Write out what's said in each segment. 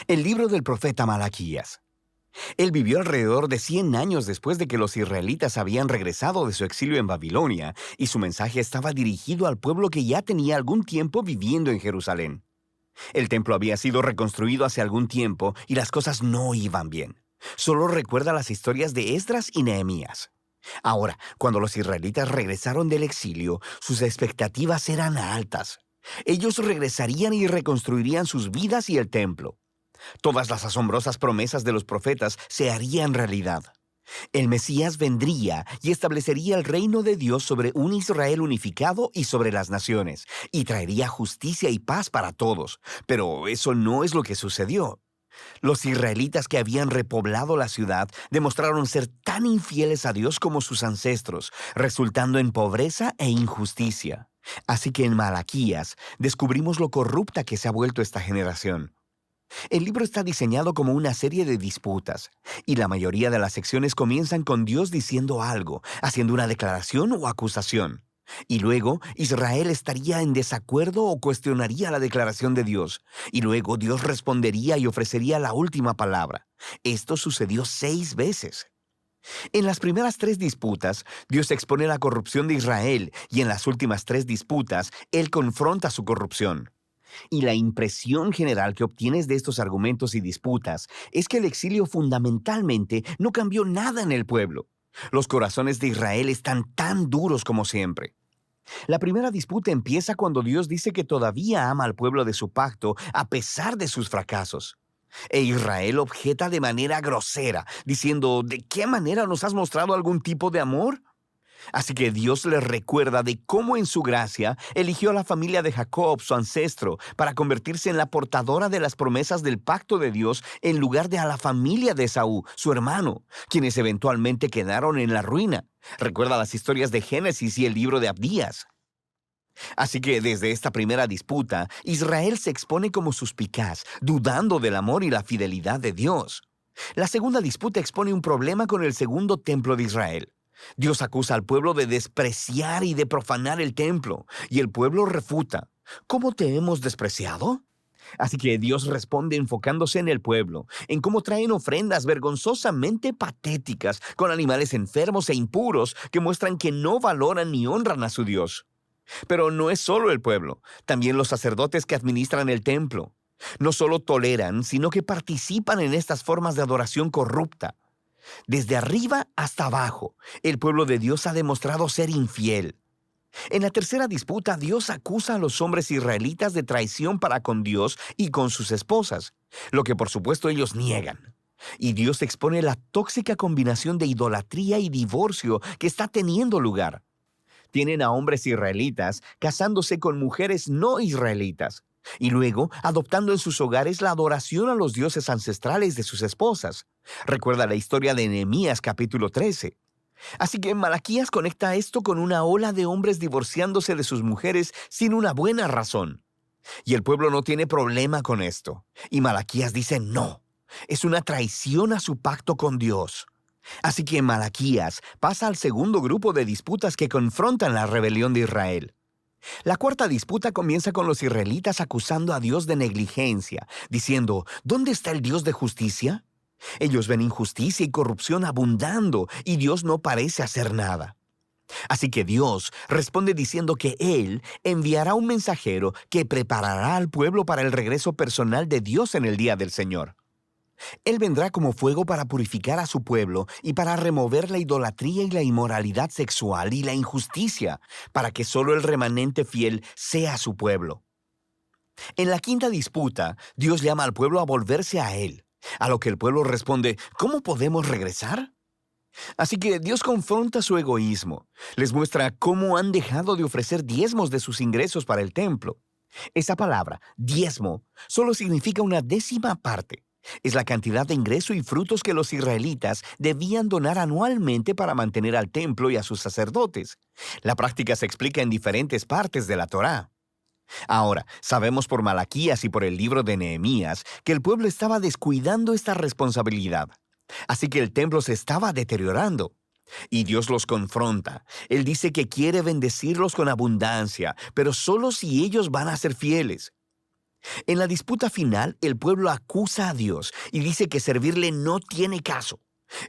El libro del profeta Malaquías. Él vivió alrededor de 100 años después de que los israelitas habían regresado de su exilio en Babilonia, y su mensaje estaba dirigido al pueblo que ya tenía algún tiempo viviendo en Jerusalén. El templo había sido reconstruido hace algún tiempo y las cosas no iban bien. Solo recuerda las historias de Esdras y Nehemías. Ahora, cuando los israelitas regresaron del exilio, sus expectativas eran altas. Ellos regresarían y reconstruirían sus vidas y el templo. Todas las asombrosas promesas de los profetas se harían realidad. El Mesías vendría y establecería el reino de Dios sobre un Israel unificado y sobre las naciones, y traería justicia y paz para todos. Pero eso no es lo que sucedió. Los israelitas que habían repoblado la ciudad demostraron ser tan infieles a Dios como sus ancestros, resultando en pobreza e injusticia. Así que en Malaquías descubrimos lo corrupta que se ha vuelto esta generación. El libro está diseñado como una serie de disputas, y la mayoría de las secciones comienzan con Dios diciendo algo, haciendo una declaración o acusación. Y luego Israel estaría en desacuerdo o cuestionaría la declaración de Dios. Y luego Dios respondería y ofrecería la última palabra. Esto sucedió 6 veces. En las primeras 3 disputas, Dios expone la corrupción de Israel, y en las últimas 3 disputas, Él confronta su corrupción. Y la impresión general que obtienes de estos argumentos y disputas es que el exilio fundamentalmente no cambió nada en el pueblo. Los corazones de Israel están tan duros como siempre. La primera disputa empieza cuando Dios dice que todavía ama al pueblo de su pacto a pesar de sus fracasos. E Israel objeta de manera grosera, diciendo, ¿de qué manera nos has mostrado algún tipo de amor? Así que Dios les recuerda de cómo en su gracia eligió a la familia de Jacob, su ancestro, para convertirse en la portadora de las promesas del pacto de Dios en lugar de a la familia de Esaú, su hermano, quienes eventualmente quedaron en la ruina. Recuerda las historias de Génesis y el libro de Abdías. Así que desde esta primera disputa, Israel se expone como suspicaz, dudando del amor y la fidelidad de Dios. La segunda disputa expone un problema con el segundo templo de Israel. Dios acusa al pueblo de despreciar y de profanar el templo, y el pueblo refuta. ¿Cómo te hemos despreciado? Así que Dios responde enfocándose en el pueblo, en cómo traen ofrendas vergonzosamente patéticas con animales enfermos e impuros que muestran que no valoran ni honran a su Dios. Pero no es solo el pueblo, también los sacerdotes que administran el templo. No solo toleran, sino que participan en estas formas de adoración corrupta. Desde arriba hasta abajo, el pueblo de Dios ha demostrado ser infiel. En la tercera disputa, Dios acusa a los hombres israelitas de traición para con Dios y con sus esposas, lo que por supuesto ellos niegan. Y Dios expone la tóxica combinación de idolatría y divorcio que está teniendo lugar. Tienen a hombres israelitas casándose con mujeres no israelitas, y luego adoptando en sus hogares la adoración a los dioses ancestrales de sus esposas. Recuerda la historia de Nehemías capítulo 13. Así que Malaquías conecta esto con una ola de hombres divorciándose de sus mujeres sin una buena razón. Y el pueblo no tiene problema con esto. Y Malaquías dice no. Es una traición a su pacto con Dios. Así que Malaquías pasa al segundo grupo de disputas que confrontan la rebelión de Israel. La cuarta disputa comienza con los israelitas acusando a Dios de negligencia, diciendo, ¿dónde está el Dios de justicia? Ellos ven injusticia y corrupción abundando y Dios no parece hacer nada. Así que Dios responde diciendo que Él enviará un mensajero que preparará al pueblo para el regreso personal de Dios en el día del Señor. Él vendrá como fuego para purificar a su pueblo y para remover la idolatría y la inmoralidad sexual y la injusticia, para que solo el remanente fiel sea su pueblo. En la quinta disputa, Dios llama al pueblo a volverse a Él, a lo que el pueblo responde, ¿cómo podemos regresar? Así que Dios confronta su egoísmo, les muestra cómo han dejado de ofrecer diezmos de sus ingresos para el templo. Esa palabra, diezmo, solo significa una décima parte. Es la cantidad de ingreso y frutos que los israelitas debían donar anualmente para mantener al templo y a sus sacerdotes. La práctica se explica en diferentes partes de la Torá. Ahora, sabemos por Malaquías y por el libro de Nehemías que el pueblo estaba descuidando esta responsabilidad. Así que el templo se estaba deteriorando. Y Dios los confronta. Él dice que quiere bendecirlos con abundancia, pero solo si ellos van a ser fieles. En la disputa final, el pueblo acusa a Dios y dice que servirle no tiene caso.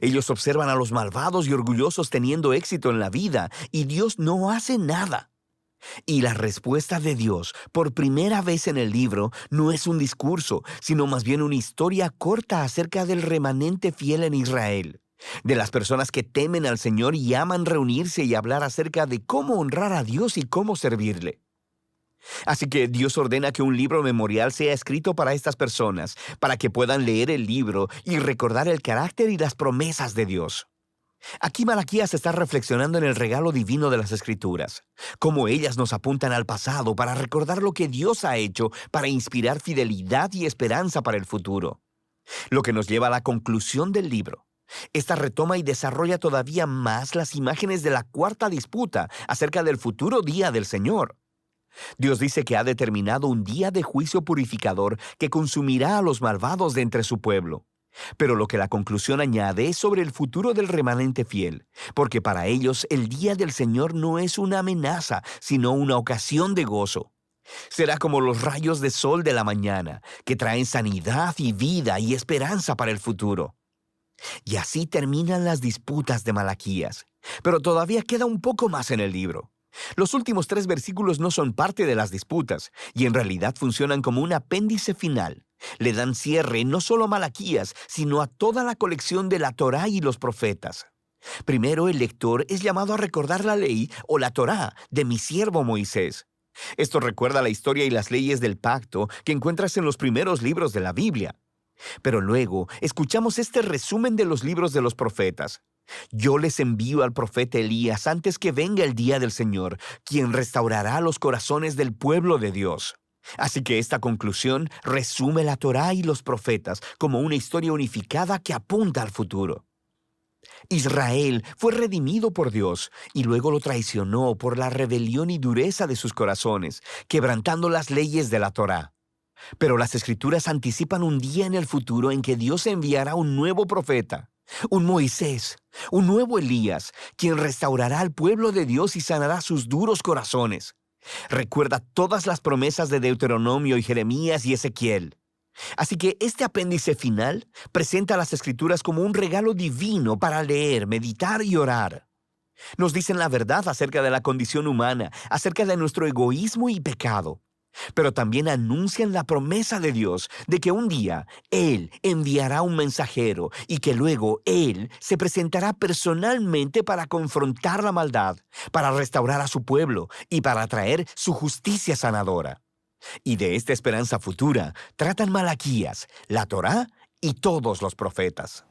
Ellos observan a los malvados y orgullosos teniendo éxito en la vida y Dios no hace nada. Y la respuesta de Dios, por primera vez en el libro, no es un discurso, sino más bien una historia corta acerca del remanente fiel en Israel, de las personas que temen al Señor y aman reunirse y hablar acerca de cómo honrar a Dios y cómo servirle. Así que Dios ordena que un libro memorial sea escrito para estas personas, para que puedan leer el libro y recordar el carácter y las promesas de Dios. Aquí Malaquías está reflexionando en el regalo divino de las Escrituras, cómo ellas nos apuntan al pasado para recordar lo que Dios ha hecho para inspirar fidelidad y esperanza para el futuro. Lo que nos lleva a la conclusión del libro. Esta retoma y desarrolla todavía más las imágenes de la cuarta disputa acerca del futuro día del Señor. Dios dice que ha determinado un día de juicio purificador que consumirá a los malvados de entre su pueblo. Pero lo que la conclusión añade es sobre el futuro del remanente fiel, porque para ellos el día del Señor no es una amenaza, sino una ocasión de gozo. Será como los rayos de sol de la mañana, que traen sanidad y vida y esperanza para el futuro. Y así terminan las disputas de Malaquías. Pero todavía queda un poco más en el libro. Los últimos 3 versículos no son parte de las disputas, y en realidad funcionan como un apéndice final. Le dan cierre no solo a Malaquías, sino a toda la colección de la Torá y los profetas. Primero, el lector es llamado a recordar la ley o la Torá de mi siervo Moisés. Esto recuerda la historia y las leyes del pacto que encuentras en los primeros libros de la Biblia. Pero luego, escuchamos este resumen de los libros de los profetas. Yo les envío al profeta Elías antes que venga el día del Señor, quien restaurará los corazones del pueblo de Dios. Así que esta conclusión resume la Torá y los profetas como una historia unificada que apunta al futuro. Israel fue redimido por Dios y luego lo traicionó por la rebelión y dureza de sus corazones, quebrantando las leyes de la Torá. Pero las Escrituras anticipan un día en el futuro en que Dios enviará un nuevo profeta, un Moisés, un nuevo Elías, quien restaurará al pueblo de Dios y sanará sus duros corazones. Recuerda todas las promesas de Deuteronomio y Jeremías y Ezequiel. Así que este apéndice final presenta las Escrituras como un regalo divino para leer, meditar y orar. Nos dicen la verdad acerca de la condición humana, acerca de nuestro egoísmo y pecado. Pero también anuncian la promesa de Dios de que un día Él enviará un mensajero y que luego Él se presentará personalmente para confrontar la maldad, para restaurar a su pueblo y para traer su justicia sanadora. Y de esta esperanza futura tratan Malaquías, la Torá y todos los profetas.